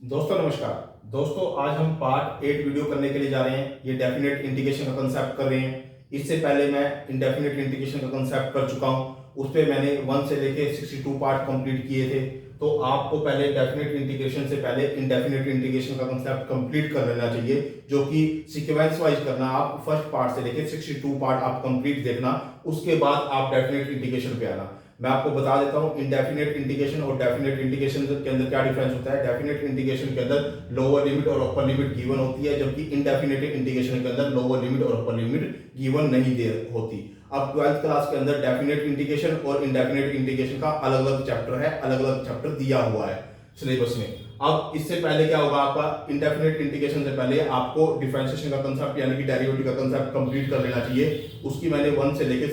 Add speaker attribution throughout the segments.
Speaker 1: दोस्तों नमस्कार। दोस्तों आज हम पार्ट 8 वीडियो करने के लिए जा रहे हैं। ये डेफिनेट इंटीग्रेशन का कंसेप्ट कर रहे हैं। इससे पहले मैं इनडेफिनेट इंटीग्रेशन का कंसेप्ट कर चुका हूं। उस पे मैंने 1 से लेके 62 पार्ट कंप्लीट किए थे। तो आपको पहले डेफिनेट इंटीग्रेशन से पहले इनडेफिनेट इंटीग्रेशन का कंसेप्ट कंप्लीट कर लेना चाहिए, जो कि सीक्वेंस वाइज करना। आप फर्स्ट पार्ट से लेके 62 पार्ट आप कंप्लीट देखना, उसके बाद आप डेफिनेट इंटीग्रेशन पे आना। मैं आपको बता देता हूं इनडेफिनेट इंटीग्रेशन और डेफिनेट इंटीग्रेशन के अंदर क्या डिफरेंस होता है। डेफिनेट इंटीग्रेशन के अंदर लोअर लिमिट और अपर लिमिट गिवन होती है, जबकि इनडेफिनेट इंटीग्रेशन के अंदर लोअर लिमिट और अपर लिमिट गिवन नहीं दे होती। अब 12th क्लास के अंदर डेफिनेट इंटीग्रेशन और इनडेफिनेट इंटीग्रेशन का अलग अलग चैप्टर है, अलग अलग चैप्टर दिया हुआ है सिलेबस में। अब इससे पहले क्या होगा, आपका इंडेफिनेट इंटीग्रेशन से पहले आपको डिफरेंशिएशन का कंसेप्ट यानी कि डेरिवेटिव का कंसेप्ट कंप्लीट कर लेना चाहिए। उसकी मैंने 1 से लेके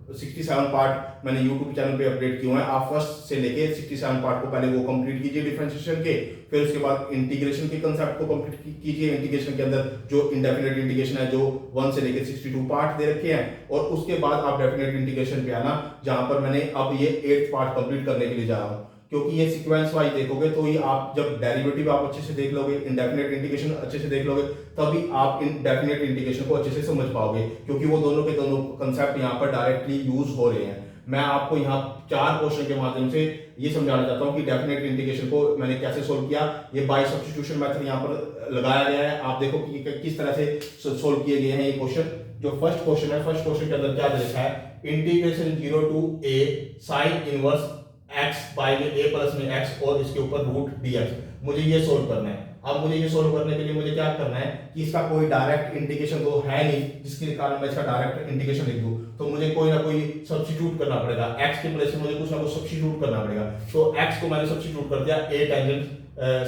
Speaker 1: 67 पार्ट मैंने यूट्यूब चैनल पे अपडेट किए हैं। आप फर्स्ट से लेके 67 पार्ट को पहले वो कंप्लीट कीजिए डिफरेंशिएशन के, फिर उसके बाद इंटीग्रेशन के कंसेप्ट को कंप्लीट कीजिए। इंटीग्रेशन के अंदर जो इंडेफिनेट इंटीग्रेशन है, जो 1 से लेके 62 पार्ट दे रखे हैं, और उसके बाद आप डेफिनेट इंटीग्रेशन पे आना, जहां पर मैंने अब ये 8th पार्ट कंप्लीट करने के लिए जा रहा हूं। क्योंकि ये सीक्वेंस वाइज देखोगे तो ये आप जब डेरिवेटिव आप अच्छे से देख लोगे, इंडेफिनेट इंटीग्रेशन अच्छे से देख लोगे, तभी आप डेफिनेट इंटीग्रेशन को अच्छे से समझ पाओगे, क्योंकि वो दोनों के दोनों कंसेप्ट यहाँ पर डायरेक्टली यूज हो रहे हैं। मैं आपको यहाँ 4 क्वेश्चन के माध्यम से ये समझाना चाहता हूँ कि डेफिनेट इंटीग्रेशन को मैंने कैसे सोल्व किया। ये बाय सब्स्टिट्यूशन मेथड यहाँ पर लगाया गया है। आप देखो कि किस तरह से सोल्व किए गए हैं ये क्वेश्चन। जो फर्स्ट क्वेश्चन है, फर्स्ट क्वेश्चन के अंदर क्या लिखा है, integration 0 to a sine inverse x by में a प्लस में x और इसके ऊपर रूट dx। मुझे ये सोल्व करना है। अब मुझे ये सोल्व करने के लिए मुझे क्या करना है कि इसका कोई डायरेक्ट इंटीग्रेशन तो है नहीं, जिसके कारण मैं इसका डायरेक्ट इंटीग्रेशन लिख दूं। तो मुझे कोई ना कोई सब्स्टिट्यूट करना पड़ेगा। x के प्लेस में मुझे कुछ ना कुछ सब्स्टिट्यूट करना पड़ेगा। तो x को मैंने सब्स्टिट्यूट कर दिया a tangent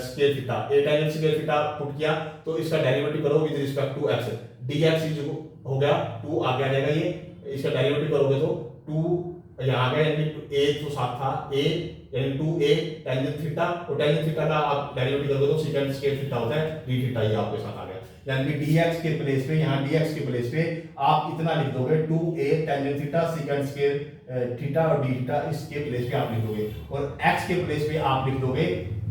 Speaker 1: square theta. a tangent square theta put किया, तो इसका डेरिवेटिव करो with respect to x। dx is हो गया 2, आगे आ जाएगा ये। इसका डेरिवेटिव करोगे तो 2 यहाँ आ गया, यानी a तो साथ था a यानी 2a टेंजेंट थीटा, और टेंजेंट थीटा का आप डेरिवेटिव करोगे तो सेकंड स्क्वायर थीटा होता है, d थीटा ये आपके साथ आ गया। यानी कि dx के प्लेस पे, यहाँ dx के प्लेस पे आप इतना लिख दोगे 2a tangent theta second square theta, और d थीटा इसके प्लेस पे आप लिख दोगे, और x के प्लेस पे आप लिख दोगे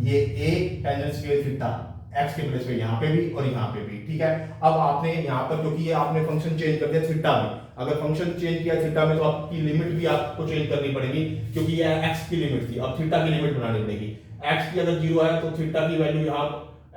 Speaker 1: ये a tangent square theta x के प्लेस पे यहाँ पे भी और यहाँ पे भी। ठीक है। अब आपने यहाँ पर, क्योंकि ये आपने फंक्शन चेंज कर दिया थीटा में, अगर फंक्शन चेंज किया थीटा में तो आपकी लिमिट भी आपको चेंज करनी पड़ेगी, क्योंकि ये x की लिमिट थी, अब थीटा की लिमिट बनानी पड़ेगी। x की अगर 0 है तो थीटा की वैल्यू यहाँ,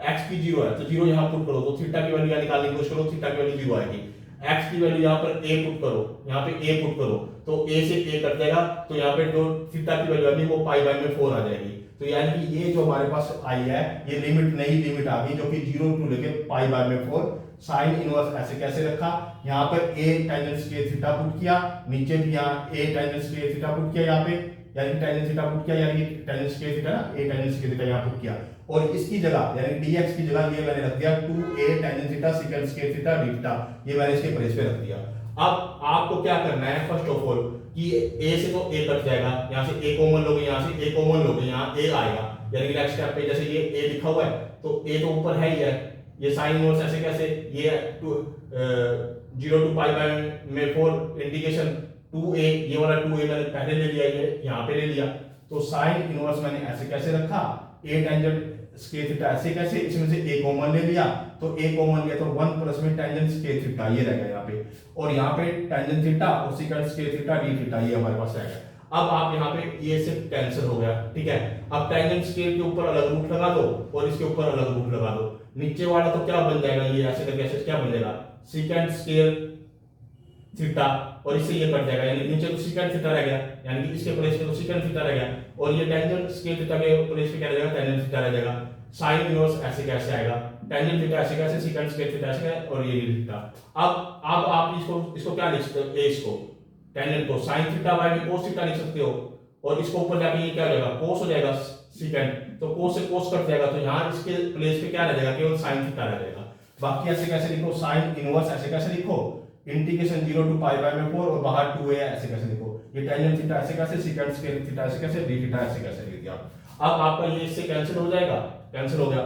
Speaker 1: x की 0 है तो 0 यहाँ पुट करो, तो थीटा की वैल्यू यहाँ निकालने की कोशिश करो, थीटा की वैल्यू 0 आएगी। x की वैल्यू यहाँ पर a पुट करो, यहाँ पे a पुट करो, तो a से a कट जाएगा, तो यहाँ पे जो थीटा की वैल्यू आएगी वो पाई बाय में 4 आ जाएगी। तो यानी कि ये जो हमारे पास आई है, ये लिमिट नई लिमिट आ गई, जो कि 0 टू लेके पाई बाय में 4। साइन इनवर्स ऐसे कैसे रखा, यहाँ पर a tangent square theta put किया, नीचे भी यहाँ a tangent square theta put किया यहाँ पे, यानी टेंजेंट थीटा पुट किया, यानी टेंजेंट स्क्वायर थीटा ना, a टेंजेंट स्क्वायर थीटा यहाँ पुट किया, और इसकी जगह यानी dx की जगह ये मैंने रख दिया 2a tangent theta second square theta d theta, ये मैंने इसके प्लेस पे रख दिया। अब आपको क्या करना है, फर्स्ट ऑफ ऑल कि a से तो a कट जाएगा, यहाँ से a कॉमन लोगे, यहाँ से a कॉमन लोगे, यहाँ a आएगा, यानी कि नेक्स्ट स्टेप पे जैसे ये a लिखा हुआ है तो a तो ऊपर है ही है। ये साइन इनवर्स ऐसे कैसे, ये 0 टू पाई बाय में 4 इंटीग्रेशन 2a, ये वाला 2a मैंने पहले ले लिया, ये यहाँ पे ले लिया, तो साइन इनवर्स मैंने ऐसे कैसे रखा, a टेंजेंट स्क्वायर थीटा ऐसे कैसे, इसमें से a कॉमन ले लिया, तो a कॉमन लिया तो 1 प्लस में टेंजेंट स्क्वायर थीटा ये रहेगा यहाँ पे, और यहाँ पे टेंजेंट थीटा और second square theta d theta ये हमारे पास रहेगा। अब आप यहाँ पे ये सिर्फ कैंसिल हो गया। ठीक है। अब टेंजेंट स्क्वायर के ऊपर अलग रूट लगा दो और इसके ऊपर अलग रूट लगा दो, नीचे वाला तो क्या बन जाएगा, ये ऐसे करके ऐसे क्या बन जाएगा, सेकंड स्क्वायर थीटा, और इससे ये कट जाएगा, यानी नीचे तो सेकंड थीटा रह गया, यानी कि इसके प्लेस पे तो सेकंड थीटा रह गया, और ये टेंजेंट स्क्वायर थीटा के प्लेस पे क्या रह जाएगा, टेंजेंट थीटा रह जाएगा। साइन इनवर्स ऐसे कैसे आएगा, टेंजेंट थीटा ऐसे कैसे, सेकंड स्क्वायर थीटा ऐसे, और ये थीटा। अब आप इसको क्या लिख सकते हो, a इसको टेंजेंट को साइन थीटा बाय में cos थीटा लिख सकते हो, और इसको ऊपर जाके ये क्या हो जाएगा, cos हो जाएगा सेकंड, तो cos से cos कट जाएगा, तो यहाँ इसके प्लेस पे क्या रह जाएगा, केवल साइन थीटा रह जाएगा। बाकी ऐसे कैसे लिखो, साइन इनवर्स ऐसे कैसे लिखो, इंटीग्रेशन 0 टू पाई बाय में 4 और बाहर 2a ऐसे कैसे लिखो, ये टेंजेंट थीटा ऐसे कैसे, सेकंड स्क्वायर थीटा ऐसे कैसे, d थीटा ऐसे कैसे लिख दिया। अब आपका ये इससे कैंसिल हो जाएगा, कैंसिल हो गया।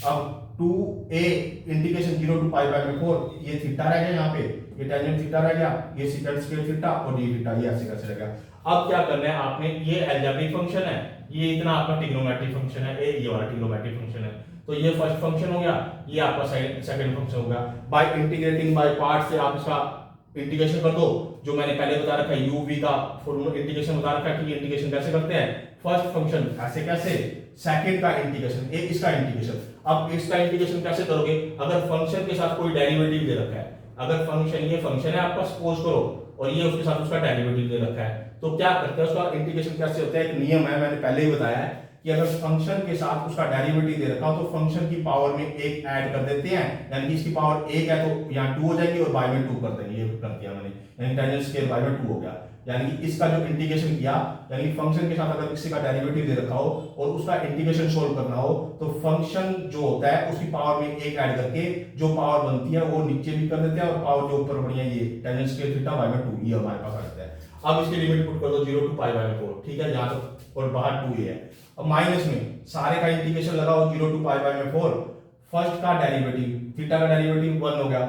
Speaker 1: अब 2a integration 0 to pi by में 4, ये थीटा रह गया यहाँ पे, ये टेंजेंट थीटा रह गया, ये सेकंड स्क्वायर थीटा और d थीटा ये ऐसे कैसे रह गया। अब क्या करना है आपने, ये अलजेब्रिक फंक्शन है, ये इतना आपका ट्रिग्नोमेट्रिक फंक्शन है, ये वाला ट्रिग्नोमेट्रिक फंक्शन है, तो ये फर्स्ट फंक्शन हो गया, ये आपका सेकंड फंक्शन हो गया। बाय इंटीग्रेटिंग बाय पार्ट से आप इसका इंटीग्रेशन कर दो, जो मैंने पहले बता रखा है यूवी का फॉर्मूला इंटीग्रेशन बता रखा है कि ये इंटीग्रेशन कैसे करते हैं, फर्स्ट फंक्शन ऐसे कैसे, सेकंड का इंटीग्रेशन, एक इसका इंटीग्रेशन। अब इसका इंटीग्रेशन कैसे करोगे, अगर फंक्शन के साथ कोई डेरिवेटिव दे रखा है, अगर फंक्शन, ये फंक्शन है आपका सपोज करो, और ये उसके साथ उसका डेरिवेटिव दे रखा है, तो क्या करते हैं उसका इंटीग्रेशन कैसे होता है, एक नियम है, मैंने पहले ही बताया है कि अगर फंक्शन के साथ उसका डेरिवेटिव दे रखा हो तो फंक्शन की पावर में एक ऐड कर देते हैं, यानी कि इसकी पावर एक है तो यहाँ 2 हो जाएगी और बाय में 2 कर देंगे, ये कर दिया मैंने, यानी टेंजेंट स्क्वायर बाय में 2 हो गया। यानी कि इसका जो इंटीग्रेशन किया, यानी कि फंक्शन के साथ अगर किसी का डेरिवेटिव दे रखा हो और उसका इंटीग्रेशन सोल्व करना हो, तो फंक्शन जो होता है उसकी पावर में एक ऐड करके जो पावर बनती है वो नीचे भी कर देते हैं, और पावर जो ऊपर बनी है ये टेंजेंट स्क्वायर थीटा बाय में 2, ये हमारे पास आ जाता है। अब इसकी लिमिट पुट कर दो 0 to पाई बाय में 4, ठीक है, यहाँ तक, और बाहर 2 है। अब माइनस में सारे का इंटीग्रेशन लगाओ 0 to पाई बाय में 4, फर्स्ट का डेरिवेटिव थीटा का डेरिवेटिव 1 हो गया,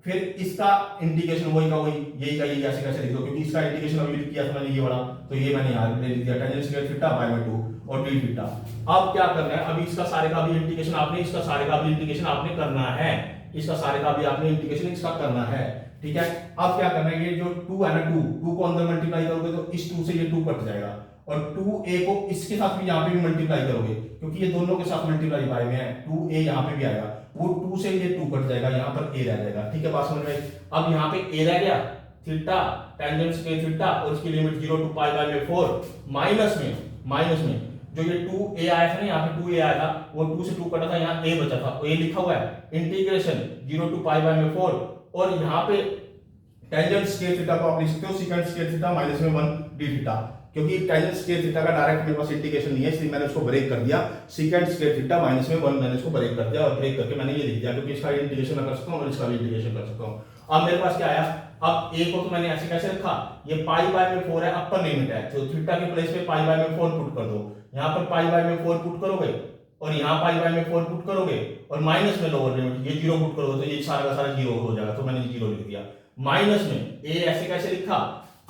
Speaker 1: फिर इसका इंटीग्रेशन वही का वही, यही का यही, ऐसे कैसे लिख दो, क्योंकि इसका इंटीग्रेशन अभी किया था मैंने ये वाला, तो ये मैंने यहाँ ले लिया टेंजेंट स्क्वायर थीटा बाय में 2 और डी थीटा। अब क्या करना है, अभी इसका सारे का भी इंटीग्रेशन आपने, इसका सारे का भी इंटीग्रेशन आपने करना है, इसका सारे का भी आपने इंटीग्रेशन इसका करना है, ठीक है। अब क्या करना है, ये जो 2 है ना, 2 को अंदर मल्टीप्लाई करोगे तो इस 2 से ये 2 कट जाएगा, और 2a को इसके साथ भी यहाँ पे भी मल्टीप्लाई करोगे, क्योंकि ये दोनों के साथ मल्टीप्लाई बाय में है, 2a यहाँ पे भी आएगा, वो 2 से ये 2 कट जाएगा, यहाँ पर a रह जाएगा, ठीक है, बात समझ में। अब यहाँ पे a रह गया, थीटा टेंजेंट स्क्वायर थीटा, और इसकी लिमिट 0 to पाई बाय में 4, माइनस में जो ये 2a आया था ना, यहाँ पे 2a आया था, वो 2 से 2 कटा था, यहाँ a बचा था, तो a लिखा हुआ है, इंटीग्रेशन 0 to पाई बाय में 4, और यहाँ पे टेंजेंट स्क्वायर थीटा को आप लिख सकते हो सेकंड स्क्वायर थीटा माइनस में 1 डी थीटा, क्योंकि टेंजेंट स्क्वायर थीटा का डायरेक्ट मेरे पास इंटीग्रेशन नहीं है, इसलिए मैंने उसको ब्रेक कर दिया, सेकंड स्क्वायर थीटा माइनस में 1 मैंने इसको ब्रेक कर दिया, और ब्रेक करके मैंने ये लिख दिया, क्योंकि इसका इंटीग्रेशन मैं कर सकता हूं और इसका भी इंटीग्रेशन कर सकता हूं। अब मेरे पास क्या आया, अब a को तो मैंने ऐसे कैसे रखा, ये पाई बाय में 4 है, अपर लिमिट है, तो थीटा के प्लेस पे पाई बाय में 4 पुट कर दो, यहाँ पर पाई बाय में 4 पुट करोगे, और यहाँ पाई बाय में 4 पुट करोगे, और माइनस में लोअर लिमिट ये 0 पुट करोगे, तो ये सारा का सारा 0 हो जाएगा, तो मैंने 0 लिख दिया। माइनस में a ऐसे कैसे लिखा,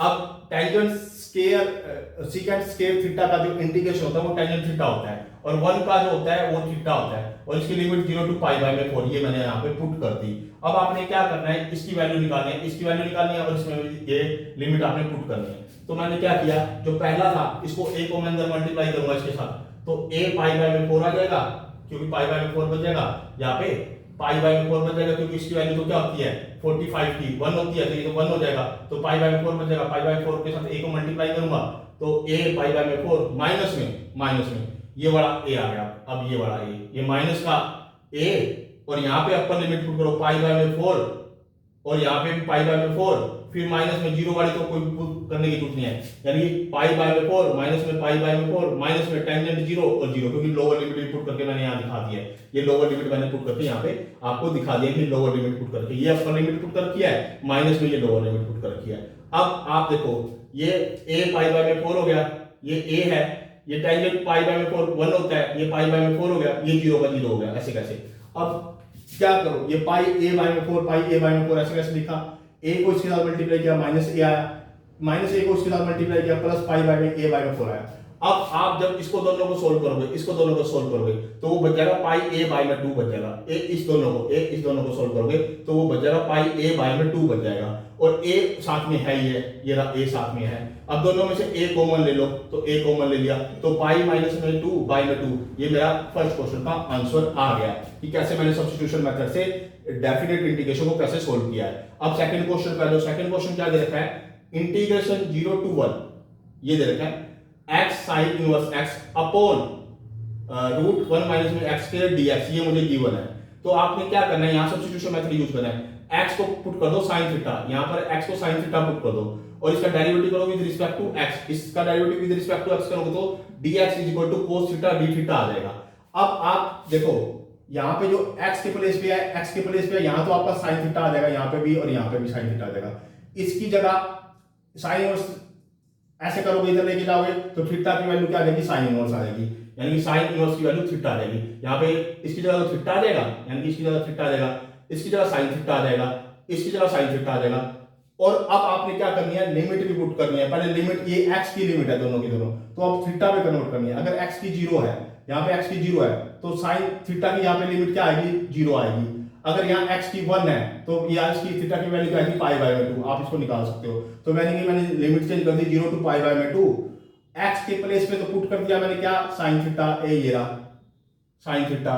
Speaker 1: अब tangent square second square theta का जो इंटीग्रेशन होता है वो टेंजेंट थीटा होता है, और 1 का जो होता है वो थीटा होता है, और इसकी लिमिट 0 to पाई बाय में 4, ये मैंने यहाँ पे पुट कर दी। अब आपने क्या करना है, इसकी वैल्यू निकालनी है, इसकी वैल्यू निकालनी है, और इसमें ये लिमिट आपने पुट करनी है। तो मैंने क्या किया, जो पहला था इसको a को मैं अंदर मल्टीप्लाई करूंगा इसके साथ, तो a पाई बाय में 4 आ जाएगा, क्योंकि पाई बाय में 4 बच जाएगा, यहाँ पे पाई बाय में 4 बच जाएगा, क्योंकि इसकी वैल्यू तो क्या होती है 45 की 1 होती है, तो ये तो 1 हो जाएगा, तो पाई बाय में 4 बच जाएगा, पाई बाय 4 के साथ a को मल्टीप्लाई करूंगा, तो a पाई बाय में 4 माइनस में ये वाला a आ गया, अब ये वाला a, ये माइनस का a, और यहाँ पे अपर लिमिट पुट करो पाई बाय में 4, और यहाँ पे भी पाई बाय में 4, फिर माइनस में 0 वाली तो कोई करने की जरूरत नहीं है, यानी पाई बाय में 4 माइनस में पाई बाय में 4 माइनस में टेंजेंट 0 और 0, क्योंकि लोअर लिमिट पुट करके मैंने यहाँ दिखा दिया है, ये लोअर लिमिट मैंने पुट करके यहाँ पे आपको दिखा दिया कि लोअर लिमिट पुट करके, ये अपर लिमिट पुट कर किया है, माइनस में ये लोअर लिमिट पुट कर किया है। अब आप देखो ये a पाई बाय में 4 हो गया, ये a है, ये टेंजेंट पाई बाय में 4 1 होता है, ये पाई बाय में 4 हो गया, ये 0 का 0 हो गया, ऐसे कैसे। अब क्या करो, ये पाई a बाय में 4 पाई a बाय में 4 ऐसे कैसे लिखा, a को इसके साथ मल्टीप्लाई किया माइनस a आया, माइनस a को इसके साथ मल्टीप्लाई किया प्लस पाई बाय में a बाय में 4 आया। अब आप जब इसको दोनों को सोल्व करोगे, इसको दोनों को सोल्व करोगे, तो वो बच जाएगा पाई a बाय में 2 बच जाएगा, a इस दोनों को सोल्व करोगे तो वो बच जाएगा पाई a बाय में 2 बच जाएगा, और a साथ में है, ये रहा a साथ में है। अब दोनों में से a कॉमन ले लो, तो a कॉमन ले लिया, तो पाई माइनस में 2 बाय में 2, ये मेरा फर्स्ट क्वेश्चन का आंसर आ गया कि कैसे मैंने सब्स्टिट्यूशन मेथड से डेफिनेट इंटीग्रेशन को कैसे सोल्व किया है। अब सेकंड क्वेश्चन कर लो, सेकंड क्वेश्चन क्या दे रखा है, इंटीग्रेशन 0 to 1 ये दे रखा है x sin inverse x upon root 1 minus में x स्क्वायर dx, ये मुझे गिवन है। तो आपने क्या करना है, यहाँ सब्स्टिट्यूशन मेथड यूज करना है, x को पुट कर दो sin थीटा, यहाँ पर x को sin थीटा पुट कर दो, और इसका डेरिवेटिव करो विद रिस्पेक्ट टू x, इसका derivative with respect to x करोगे तो dx is equal to cos theta d theta आ जाएगा। अब आप देखो यहाँ पे जो x के प्लेस पे है, यहाँ तो आपका sin थीटा आ जाएगा, यहाँ पे भी और यहाँ पे भी sin थीटा आ जाएगा। इसकी जगह sin इनवर्स ऐसे करोगे, इधर लेके जाओगे तो थीटा की वैल्यू क्या आ जाएगी, sin इनवर्स आ जाएगी, यानी कि sin इनवर्स की वैल्यू थीटा आ जाएगी। यहाँ पे इसकी जगह तो थीटा आ जाएगा, यानी कि इसकी जगह थीटा आ जाएगा, इसकी जगह sin थीटा आ जाएगा, इसकी जगह sin थीटा आ जाएगा, और अब आपने क्या करनी है, लिमिट भी पुट करनी है। पहले लिमिट, ये x की लिमिट है दोनों की दोनों, तो अब थीटा पे कन्वर्ट करनी है। अगर x की 0 है, यहाँ पे x की 0 है, तो साइन थीटा की यहाँ पे लिमिट क्या आएगी, 0 आएगी। अगर यहाँ x की 1 है, तो यहाँ इसकी थीटा की वैल्यू क्या आएगी, पाई बाय में 2। आप इसको निकाल सकते हो। तो मैंने लिमिट चेंज कर दी 0 टू पाई बाय में 2। x के प्लेस पे तो पुट कर दिया मैंने क्या, साइन थीटा, ये रहा साइन थीटा,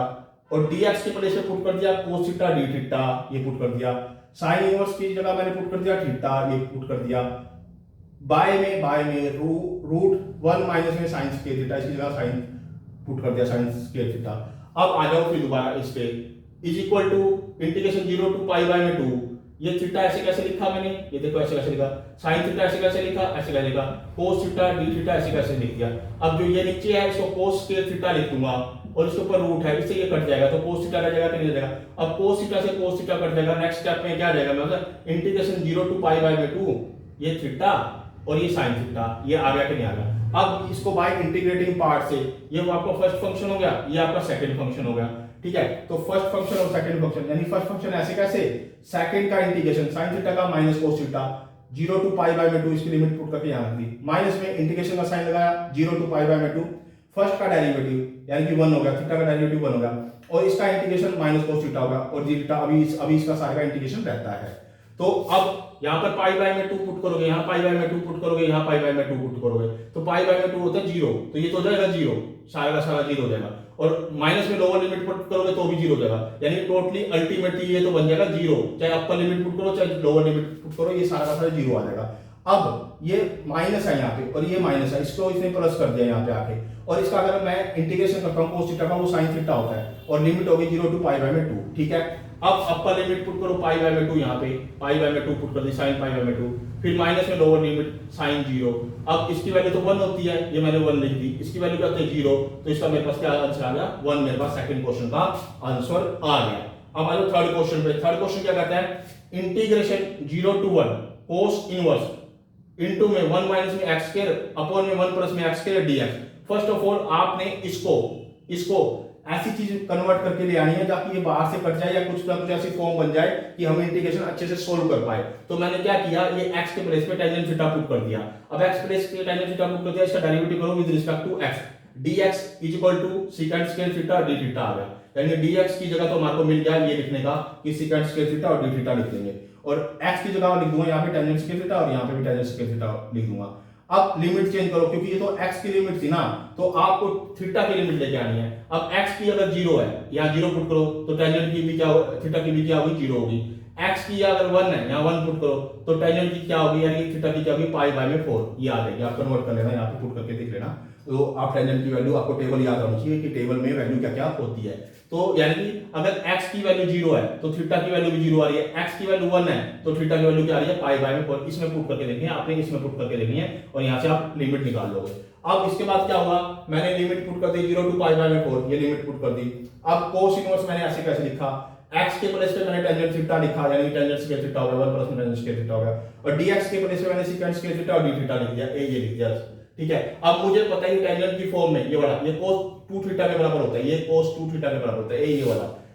Speaker 1: और dx के प्लेस पे पुट कर दिया कोस थीटा डी थीटा, ये पुट कर दिया। साइन इनवर्स की जगह मैंने पुट कर दिया थीटा, ये पुट कर दिया। बाय में रूट 1 माइनस में साइन स्क्वायर थीटा, इसकी जगह साइन पुट कर दिया, साइन स्क्वायर थीटा। अब आ जाओ फिर दोबारा इस पे, is equal to integration 0 to pi by में 2। ये थीटा ऐसे कैसे लिखा मैंने, ये देखो ऐसे कैसे लिखा, साइन थीटा ऐसे कैसे लिखा, ऐसे कैसे लिखा, कोस थीटा डी थीटा ऐसे कैसे लिख दिया। अब जो ये नीचे है इसको कोस स्क्वायर थीटा लिख दूंगा, और इसके ऊपर रूट है, इससे ये कट जाएगा, तो कोस थीटा का जगह क्या नहीं जाएगा। अब कोस थीटा से कोस थीटा कट जाएगा। नेक्स्ट स्टेप में क्या जाएगा, मतलब इंटीग्रेशन 0 टू पाई बाय में 2, ये थीटा और ये साइन थीटा, ये आ गया कि नहीं आ गया। अब इसको बाय इंटीग्रेटिंग पार्ट से, ये वो आपका फर्स्ट फंक्शन हो गया, ये आपका सेकंड फंक्शन हो गया, ठीक है। तो फर्स्ट फंक्शन और सेकंड फंक्शन, यानी फर्स्ट फंक्शन ऐसे कैसे, सेकंड का इंटीग्रेशन साइन थीटा का minus cos theta 0 to pi by में 2, इसकी लिमिट पुट करके यहां रख दी, माइनस में इंटीग्रेशन का साइन लगाया 0 टू पाई बाय में 2, फर्स्ट का डेरिवेटिव यानी कि 1 हो गया, थीटा का डेरिवेटिव 1 हो गया, और इसका इंटीग्रेशन माइनस कोस थीटा होगा, और जी थीटा अभी इसका सारे का इंटीग्रेशन रहता है। तो अब यहाँ पर पाई बाय में 2 पुट करोगे, यहाँ पाई बाय में 2 पुट करोगे, यहाँ पाई बाय में 2 पुट करोगे, तो पाई बाय में 2 होता है 0, तो ये तो हो जाएगा 0, सारा का सारा 0 हो जाएगा। और माइनस में लोअर लिमिट पुट करोगे तो भी 0 हो जाएगा, यानी टोटली अल्टीमेटली ये तो बन जाएगा 0, चाहे अपर लिमिट पुट करो चाहे लोअर लिमिट पुट करो, ये सारा का सारा 0 आ जाएगा। अब ये माइनस है यहाँ पे और ये माइनस है, इसको इसने प्लस कर दिया यहाँ पे आके, और इसका अगर मैं इंटीग्रेशन करता हूँ कोस थीटा का, वो साइन थीटा होता है, और लिमिट होगी 0 टू पाई बाय में 2, ठीक है। अब अपर लिमिट पुट करो पाई बाय में 2, यहाँ पे पाई बाय में 2 पुट कर दी, साइन पाई बाय में 2, फिर माइनस में लोअर लिमिट साइन 0। अब इसकी वैल्यू तो 1 होती है, ये मैंने 1 लिख दी, इसकी वैल्यू क्या होती है 0, तो इसका मेरे पास क्या आंसर आ गया 1, मेरे पास सेकंड क्वेश्चन का आंसर आ गया। अब आ जाओ थर्ड क्वेश्चन पे। थर्ड क्वेश्चन क्या कहता है, integration 0 to 1 cos inverse into में 1 माइनस में x स्क्वायर अपॉन में 1 प्लस में x square dx। First of all आपने इसको ऐसी चीज कन्वर्ट करके ले आनी है ताकि ये बाहर से कट जाए या कुछ ना कुछ ऐसी फॉर्म बन जाए कि हम इंटीग्रेशन अच्छे से सोल्व कर पाए। तो मैंने क्या किया, ये x के प्लेस पे टेंजेंट थीटा पुट कर दिया। अब x प्लेस पे टेंजेंट थीटा पुट कर दिया, इसका डेरिवेटिव करो with respect to x, dx is equal to second square theta d theta आ गया। यानी dx की जगह तो हमारे को मिल गया ये लिखने का कि सेकंड स्क्वायर थीटा और d थीटा लिख देंगे, और x की जगह लिख दूंगा यहाँ पे टेंजेंट स्क्वायर थीटा और यहाँ पे भी टेंजेंट स्क्वायर थीटा लिख दूंगा। अब लिमिट चेंज करो, क्योंकि ये तो x की लिमिट थी ना, तो आपको थीटा की लिमिट लेके आनी है। अब x की अगर 0 है, यहाँ 0 पुट करो तो टेंजेंट की भी क्या थीटा की भी क्या होगी 0 होगी। x की अगर 1 है, यहाँ 1 पुट करो तो टेंजेंट की क्या होगी, यानी थीटा की क्या होगी पाई बाय में 4, ये आ जाएगी। आप कन्वर्ट कर लेना, यहाँ पे पुट करके देख लेना, तो आप टेंजेंट की वैल्यू आपको टेबल याद होनी चाहिए कि टेबल में वैल्यू क्या क्या होती है। तो यानी कि अगर x की वैल्यू 0 है तो थीटा की वैल्यू भी 0 आ रही है, x की वैल्यू 1 है तो थीटा की वैल्यू क्या आ रही है पाई बाय में 4। इसमें पुट करके देखनी है आपने, इसमें पुट करके देखनी है, और यहाँ से आप लिमिट निकाल लोगे। अब इसके बाद क्या होगा, मैंने लिमिट पुट कर दी 0 टू पाई बाय में 4, ये लिमिट पुट कर दी। अब कोस इनवर्स मैंने ऐसे कैसे लिखा, x के प्लेस पे मैंने टेंजेंट थीटा लिखा, यानी टेंजेंट स्क्वायर थीटा हो गया 1 प्लस टेंजेंट स्क्वायर थीटा हो गया, और dx के प्लेस पे मैंने सेकंड स्क्वायर थीटा और d थीटा लिख दिया, ये लिख दिया, ठीक है। अब मुझे पता है टेंजेंट की फॉर्म में ये वाला, ये cos 2 थीटा के बराबर होता है, ये cos 2 थीटा के बराबर होता है,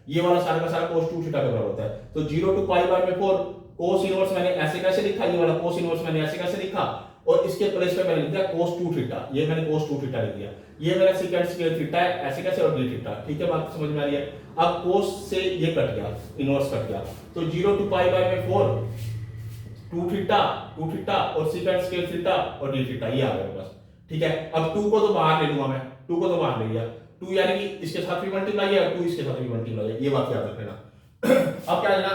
Speaker 1: ये वाला सारा का सारा cos 2 थीटा के बराबर होता है। तो 0 टू पाई बाय में 4 cos इनवर्स मैंने ऐसे कैसे लिखा, ये वाला cos इनवर्स मैंने ऐसे कैसे लिखा, और इसके प्लेस पे मैंने लिख दिया cos 2 थीटा, ये मैंने cos 2 थीटा लिख दिया। ये मेरा सेकंड स्क्वायर थीटा है, ऐसे कैसे, और d थीटा, ठीक है, बात समझ में आ रही है। अब cos से ये कट गया, इनवर्स कट गया, तो 0 टू पाई बाय में 4 2 थीटा और सेकंड स्क्वायर थीटा और d थीटा, ये आ गया बस, ठीक है। अब 2 को तो बाहर ले लूंगा मैं, 2 को तो बाहर ले लिया, 2 यानी कि इसके साथ भी मल्टीप्लाई है, 2 इसके साथ भी मल्टीप्लाई है, ये बात याद रख लेना। अब क्या लेना,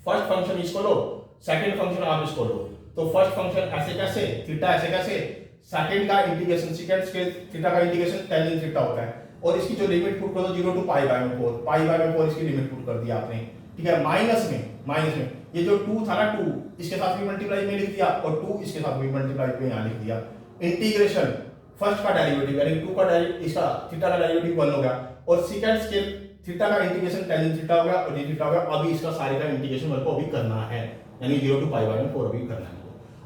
Speaker 1: फर्स्ट फंक्शन इसको लो, सेकंड फंक्शन आप इसको लो। तो फर्स्ट फंक्शन ऐसे कैसे, थीटा ऐसे कैसे, सेकंड का इंटीग्रेशन सेकंड स्क्वायर थीटा का इंटीग्रेशन टेंजेंट थीटा होता है, और इसकी जो लिमिट पुट करो 0 टू पाई बाय में 4, पाई बाय में 4 इसकी लिमिट पुट कर दी आपने, ठीक है। माइनस में ये जो 2 था ना, 2 इसके साथ भी मल्टीप्लाई में लिख दिया, और 2 इसके साथ भी मल्टीप्लाई में यहां लिख दिया। इंटीग्रेशन फर्स्ट का डेरिवेटिव यानी 2 का डेरिवेटिव, इसका थीटा का डेरिवेटिव 1 हो गया, और सेकंड स्क्वायर थीटा का इंटीग्रेशन टेंजेंट थीटा हो गया और d थीटा हो गया। अभी इसका सारे का इंटीग्रेशन मेरे को अभी करना है, यानी 0 टू पाई बाय में 4 अभी करना है।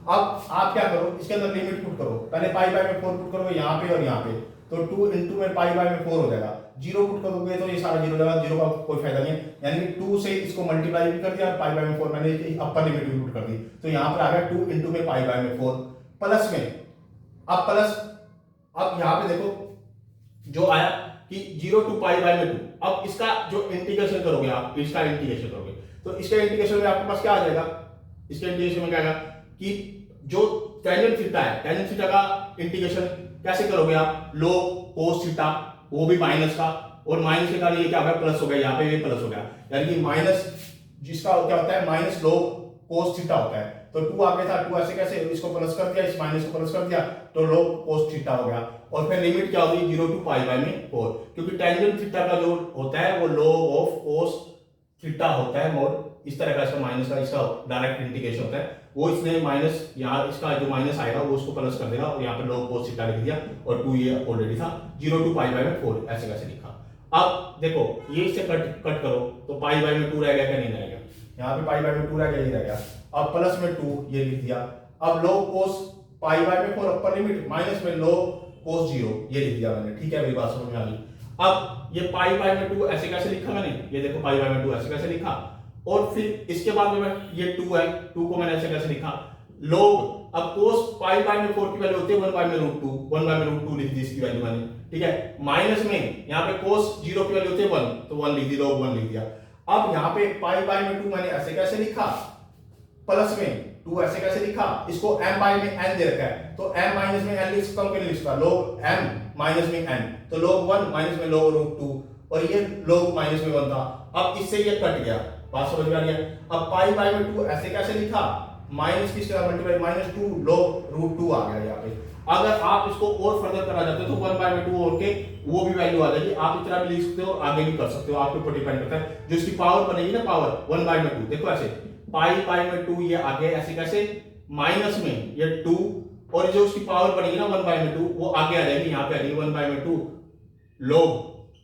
Speaker 1: अब आप क्या करो, इसके अंदर लिमिट पुट करो, पहले पाई बाय में 4 पुट करोगे यहाँ पे और यहाँ पे, तो 2 इंटू में पाई बाय में 4 हो जाएगा। 0 पुट करोगे तो ये सारा 0 लगा, 0 का कोई फायदा नहीं है, यानी कि 2 से इसको मल्टीप्लाई भी कर दिया और पाई बाय में 4 मैंने अपर लिमिट भी पुट कर दी, तो यहाँ पर आ गया 2 इंटू में पाई बाय में 4 प्लस में, अब प्लस, अब यहाँ पे देखो जो आया कि 0 टू पाई बाय में 2, अब इसका जो इंटीग्रेशन करोगे आप, इसका इंटीग्रेशन करोगे तो इसके इंटीग्रेशन में आपके पास क्या आ जाएगा, इसके इंटीग्रेशन में क्या आएगा कि जो टेंजेंट थीटा है, टेंजेंट थीटा का इंटीग्रेशन कैसे करोगे आप, log cos थीटा, वो भी माइनस का, और माइनस के कारण ये क्या हो गया, प्लस हो गया, यहाँ पे ये प्लस हो गया, यानी कि माइनस जिसका क्या होता है माइनस log cos थीटा होता है, तो 2 आगे था, 2 ऐसे कैसे, इसको प्लस कर दिया, इस माइनस को प्लस कर दिया, तो log cos थीटा हो गया, और फिर लिमिट क्या होगी 0 टू पाई बाय में 4, क्योंकि टेंजेंट थीटा का जो होता है वो log ऑफ cos थीटा होता है, मोड इस तरह का, इसका माइनस का इसका डायरेक्ट इंटीग्रेशन होता है, वो इसने माइनस यहाँ इसका जो माइनस आएगा वो उसको प्लस कर देगा, और यहाँ पे log cos थीटा लिख दिया, और 2 ये ऑलरेडी था, 0 टू पाई बाय में 4 ऐसे कैसे लिखा। अब देखो ये इससे कट करो तो पाई बाय में 2 रह गया क्या, नहीं रह गया, यहाँ पे पाई बाय में 2 रह गया, ये रह गया, अब प्लस में 2 ये लिख दिया, अब log cos पाई बाय में 4 अपर लिमिट माइनस में log cos 0 ये लिख दिया मैंने, ठीक है, मेरी बात समझ में आ गई। अब ये पाई बाय में 2 ऐसे कैसे लिखा मैंने, ये देखो पाई बाय में 2 ऐसे कैसे लिखा, और फिर इसके बाद में ये 2 है, 2 को मैंने ऐसे कैसे लिखा, log, अब cos पाई बाय में 4 की वैल्यू होती है 1 बाय में √2, 1 बाय में √2 लिख दी इसकी वैल्यू मैंने, ठीक है, माइनस में यहाँ पे cos 0 की वैल्यू होती है 1, तो 1 लिख दी, log 1 लिख दिया। अब यहाँ पे पाई बाय में 2 मैंने ऐसे कैसे लिखा, प्लस में 2 ऐसे कैसे लिखा, इसको m बाय में n दे रखा है, तो m माइनस में n लिख सकता हूँ, लिख सकता log m माइनस में n, तो log 1 माइनस में log √2, और ये log माइनस में 1 था, अब इससे ये कट गया, बात समझ में आ गया। अब पाई बाय में 2 ऐसे कैसे लिखा, माइनस किसके साथ मल्टीप्लाई, माइनस 2 log √2 आ गया यहाँ पे। अगर आप इसको और फर्दर करा जाते हो तो 1 बाय में 2 और के वो भी वैल्यू आ जाएगी, आप इतना भी लिख सकते हो, आगे भी कर सकते हो, आपके ऊपर डिपेंड करता है, जो इसकी पावर बनेगी ना, पावर 1 बाय में 2, देखो ऐसे पाई बाय में 2 ये आगे ऐसे कैसे, माइनस में ये 2, और जो उसकी पावर बनेगी ना 1 बाय में 2 वो आगे आ जाएगी, यहाँ पे आ जाएगी 1 बाय में 2 log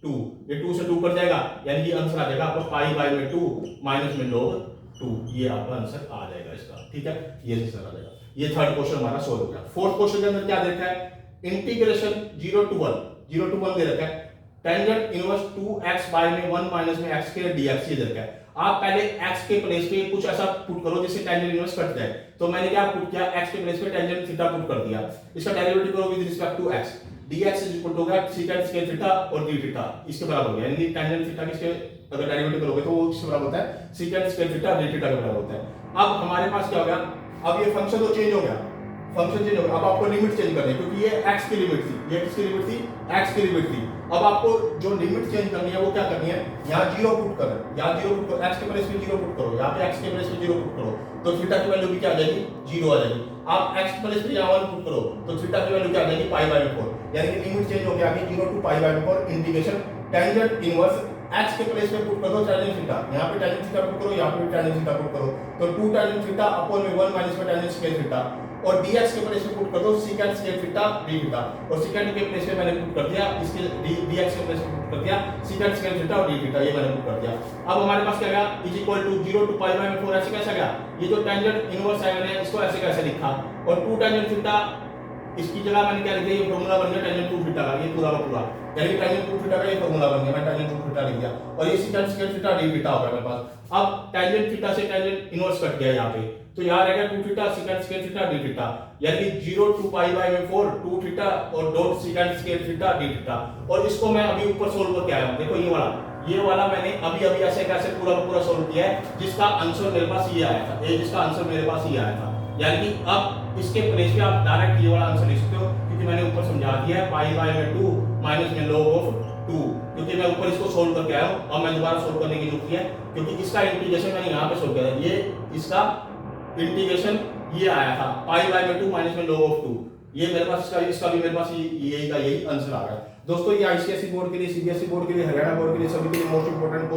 Speaker 1: 2, ये 2 से 2 कट जाएगा, यानी ये आंसर आ जाएगा आपका पाई बाय में 2 माइनस में log 2, ये आपका आंसर आ जाएगा इसका, ठीक है, ये आंसर आ जाएगा। ये थर्ड क्वेश्चन हमारा सोल्व हो गया। फोर्थ क्वेश्चन के अंदर क्या दे रखा है, इंटीग्रेशन 0 टू 1 दे रखा है, टेंजेंट इनवर्स 2x बाय में 1 माइनस में x के dx ये दे रखा है। आप पहले x के प्लेस पे कुछ ऐसा पुट करो जिससे टेंजेंट इनवर्स कट जाए, तो मैंने क्या पुट किया, x के प्लेस पे टेंजेंट थीटा पुट कर दिया, इसका डेरिवेटिव करो with respect to x, dx is equal to होगा secant स्क्वायर थीटा और d थीटा इसके बराबर हो गया, यानी टेंजेंट थीटा किसके अगर डेरिवेटिव करोगे तो वो किसके बराबर होता है, secant square theta d theta के बराबर होता है। अब हमारे पास क्या हो गया, अब ये फंक्शन तो चेंज हो गया, फंक्शन चेंज हो गया, अब आपको लिमिट चेंज करनी है, क्योंकि ये x की लिमिट थी, ये किसकी लिमिट थी, x की लिमिट थी। अब आपको जो लिमिट चेंज करनी है वो क्या करनी है, यहाँ 0 पुट करो, यहाँ 0 पुट करो, x के प्लेस पे 0 पुट करो, यहाँ पे x के प्लेस पे 0 पुट करो, तो थीटा की वैल्यू भी क्या आ जाएगी, 0 आ जाएगी। आप x के प्लेस पे यहाँ 1 पुट करो, तो थीटा की वैल्यू क्या आ जाएगी, पाई बाय 4, यानी कि लिमिट चेंज हो गया कि 0 to pi by 4 integration tangent inverse x के प्लेस पे पुट कर दो टेंजेंट थीटा, यहाँ पे टेंजेंट थीटा पुट करो, यहाँ पे टेंजेंट थीटा पुट करो, तो 2 टेंजेंट थीटा अपॉन में 1 माइनस में टेंजेंट स्क्वायर थीटा, और dx के प्लेस पे पुट कर दो secant square theta d theta, और secant के प्लेस पे मैंने पुट कर दिया, इसके dx के प्लेस पे पुट कर दिया secant स्क्वायर थीटा और d थीटा, ये मैंने पुट कर दिया। अब हमारे पास क्या गया, is equal to 0 to pi by में 4 ऐसे कैसे गया, ये जो टेंजेंट इनवर्स है मैंने इसको ऐसे कैसे लिखा, और 2 टेंजेंट थीटा इसकी जगह मैंने क्या लिख दिया, ये फार्मूला बन गया टेंजेंट 2 थीटा का, ये पूरा का पूरा, यानी कि टेंजेंट 2 थीटा का ये फार्मूला बन गया, मैं टेंजेंट 2 थीटा लिख दिया, और ये secant square theta d theta हो गया मेरे पास। अब टेंजेंट थीटा से टेंजेंट इनवर्स कट गया यहाँ पे, तो यहाँ रहेगा 2 theta secant square theta d theta, यानी 0 टू पाई बाय में 4 2 थीटा और dot secant square theta d theta, और इसको मैं अभी ऊपर सोल्व करके आया हूँ, देखो ये वाला मैंने अभी ऐसे कैसे पूरा पूरा सोल्व किया है, जिसका आंसर मेरे पास ये आया था, ये जिसका आंसर मेरे पास ये आया था, यानी कि अब इसके प्लेस पे आप डायरेक्ट ये वाला आंसर लिख सकते हो, क्योंकि मैंने ऊपर समझा दिया है पाई बाय में 2 माइनस में log ऑफ 2, क्योंकि मैं ऊपर इसको सोल्व करके आया हूँ, और मैं दोबारा सोल्व करने की जरूरत है, क्योंकि इसका इंटीग्रेशन मैंने यहाँ पे सोल्व किया था, ये इसका इंटीग्रेशन ये आया था पाई बाय में 2 माइनस में log ऑफ 2, ये मेरे पास इसका भी मेरे पास यही का यही आंसर आ गया। दोस्तों ये आईसीएसई बोर्ड के लिए, सीबीएसई बोर्ड के लिए, हरियाणा बोर्ड के लिए, सभी के लिए मोस्ट इंपोर्टेंट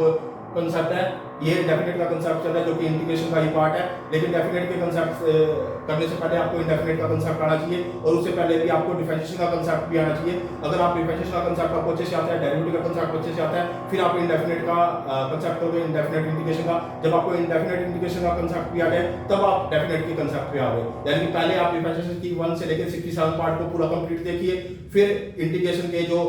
Speaker 1: कंसेप्ट है, ये डेफिनेट का कंसेप्ट चल रहा है जो कि इंटीग्रेशन का ही पार्ट है, लेकिन डेफिनेट के कंसेप्ट करने से पहले आपको इंडेफिनेट का कंसेप्ट आना चाहिए और उससे पहले भी आपको डिफरेंशिएशन का कंसेप्ट भी आना चाहिए। अगर आप डिफरेंशिएशन का कंसेप्ट आपको अच्छे से आता है, डेरिवेटिव का कंसेप्ट अच्छे से आता है, फिर आप इंडेफिनेट का कंसेप्ट करोगे, इंडेफिनेट इंटीग्रेशन का। जब आपको इंडेफिनेट इंटीग्रेशन का कंसेप्ट भी आ गया तब आप डेफिनेट के कंसेप्ट पे आ गए। यानी कि पहले आप डिफरेंशिएशन की 1 से लेकर 67 पार्ट को पूरा कंप्लीट देखिए, फिर इंटीग्रेशन के जो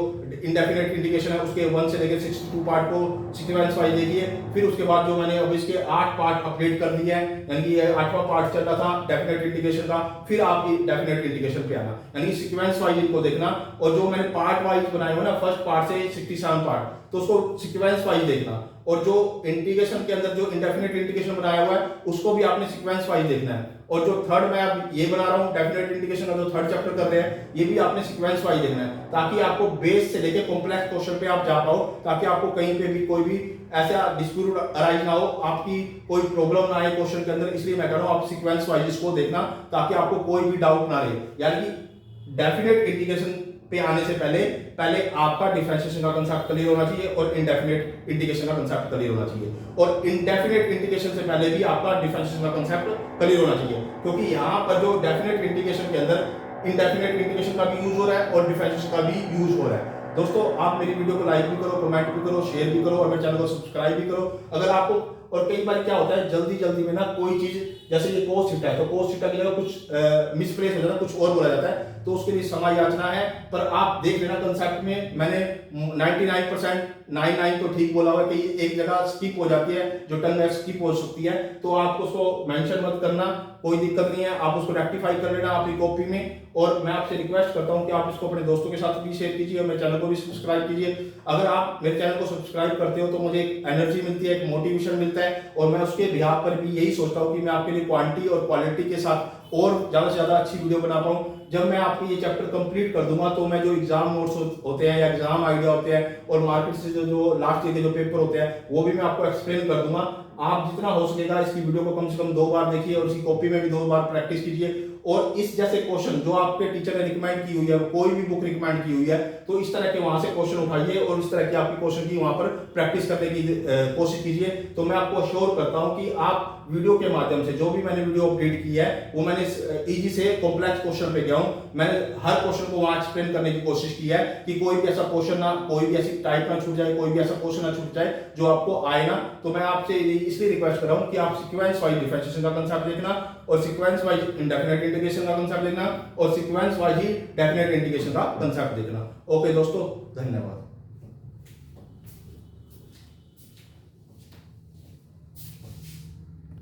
Speaker 1: इंडेफिनेट इंटीग्रेशन है उसके 1 से लेकर 62 पार्ट को सीक्वेंस वाइज देखिए, फिर उसके बाद जो मैंने अब इसके 8 पार्ट अपडेट कर दिए हैं, यानी कि ये 8वां पार्ट चल रहा था डेफिनेट इंटीग्रेशन का, फिर आप डेफिनेट इंटीग्रेशन पे आना, यानी सीक्वेंस वाइज इनको देखना। और जो मैंने पार्ट वाइज बनाए हुए ना, फर्स्ट पार्ट से 67 पार्ट, तो उसको सीक्वेंस वाइज देखना। और जो इंटीग्रेशन के अंदर जो इंडेफिनेट इंटीग्रेशन बनाया हुआ है उसको भी आपने सीक्वेंस वाइज देखना है। और जो थर्ड मैं अब ये बना रहा हूँ डेफिनेट इंटीग्रेशन का जो थर्ड चैप्टर कर रहे हैं, ये भी आपने सीक्वेंस वाइज देखना है, ताकि आपको बेस से लेके कॉम्प्लेक्स क्वेश्चन पे आप जा पाओ, ताकि आपको कहीं पे भी कोई भी ऐसा डिस्प्यूट अराइज ना हो, आपकी कोई प्रॉब्लम ना आए क्वेश्चन के अंदर। इसलिए मैं कह रहा हूँ आप सीक्वेंस वाइज इसको देखना, ताकि आपको कोई भी डाउट ना रहे। यानी कि डेफिनेट इंटीग्रेशन पे आने से पहले आपका डिफरेंशिएशन का कंसेप्ट क्लियर होना चाहिए और इंडेफिनेट इंटीग्रेशन का कंसेप्ट क्लियर होना चाहिए, और इंडेफिनेट इंटीग्रेशन से पहले भी आपका डिफरेंशिएशन का कंसेप्ट क्लियर होना चाहिए, क्योंकि यहाँ पर जो डेफिनेट इंटीग्रेशन के अंदर इंडेफिनेट इंटीग्रेशन का भी यूज हो रहा है और डिफरेंशिएशन का भी यूज हो रहा है। दोस्तों आप मेरी वीडियो को लाइक भी करो, कमेंट भी करो, शेयर भी करो और मेरे चैनल को सब्सक्राइब भी करो। अगर आपको, और कई बार क्या होता है जल्दी में ना कोई चीज, जैसे ये कोस थीटा है तो कोस थीटा की जगह कुछ मिसप्लेस हो जाता है, कुछ और बोला जाता है, तो उसके लिए समय याचना है। पर आप देख लेना कंसेप्ट में मैंने 99% तो ठीक बोला हुआ है कि एक जगह स्किप हो जाती है, जो टर्म है स्किप हो सकती है, तो आप उसको मेंशन मत करना, कोई दिक्कत नहीं है, आप उसको रेक्टिफाई कर लेना अपनी कॉपी में। और मैं आपसे रिक्वेस्ट करता हूं कि आप इसको अपने दोस्तों के साथ भी शेयर कीजिए और मेरे चैनल को भी सब्सक्राइब कीजिए। अगर आप मेरे चैनल को सब्सक्राइब करते हो तो मुझे एक एनर्जी मिलती है, एक मोटिवेशन मिलता है, और मैं उसके बिहाफ पर भी यही सोचता हूं कि मैं आपके लिए क्वांटिटी और क्वालिटी के साथ और ज्यादा से ज्यादा अच्छी वीडियो बना पाऊं। जब मैं आपके ये चैप्टर कंप्लीट कर दूंगा तो मैं जो एग्जाम नोट्स होते हैं या एग्जाम आइडिया होते हैं और मार्केट से जो लास्ट ईयर के जो पेपर होते हैं वो भी मैं आपको एक्सप्लेन कर दूंगा। आप जितना हो सकेगा इसकी वीडियो को कम से कम 2 बार देखिए और इसकी कॉपी में भी 2 बार प्रैक्टिस कीजिए। और इस जैसे क्वेश्चन जो आपके टीचर ने रिकमेंड की हुई है, कोई भी बुक रिकमेंड की हुई है, तो इस तरह के वहां से क्वेश्चन उठाइए और इस तरह की आपकी क्वेश्चन की वहां पर प्रैक्टिस करने की कोशिश कीजिए। तो मैं आपको अश्योर करता हूं कि आप वीडियो के माध्यम से जो भी मैंने वीडियो अपडेट की है वो मैंने इजी से कॉम्प्लेक्स क्वेश्चन पे गया हूं। मैंने हर क्वेश्चन को वहां एक्सप्लेन करने की कोशिश की है कि कोई भी ऐसा क्वेश्चन ना, कोई भी ऐसी टाइप ना छूट जाए, कोई भी ऐसा क्वेश्चन ना छूट जाए जो आपको आए ना। तो मैं आपसे इसलिए रिक्वेस्ट कर रहा हूं कि आप सीक्वेंस वाइज डिफरेंशिएशन का कंसेप्ट देखना और सीक्वेंस वाइज इंडेफिनेट इंटीग्रेशन का कंसेप्ट देखना और सीक्वेंस वाइज ही डेफिनेट इंटीग्रेशन का कंसेप्ट देखना। ओके दोस्तों, धन्यवाद।